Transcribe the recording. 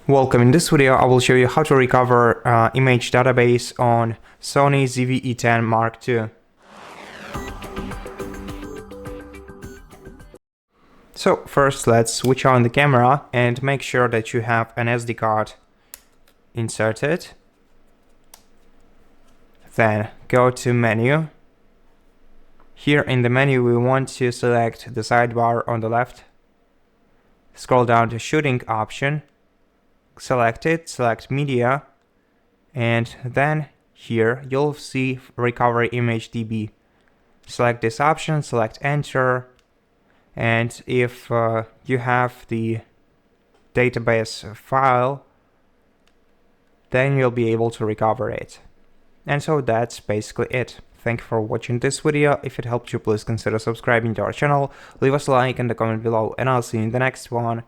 Welcome. In this video, I will show you how to recover image database on SONY ZV-E10 Mark II. So first, let's switch on the camera and make sure that you have an SD card inserted. Then go to menu. Here in the menu, we want to select the sidebar on the left. Scroll down to shooting option. Select it, select media, and then here you'll see recovery image DB. Select this option, select enter, and if you have the database file, then you'll be able to recover it. And so that's basically it. Thank you for watching this video. If it helped you, please consider subscribing to our channel, leave us a like in the comment below, and I'll see you in the next one.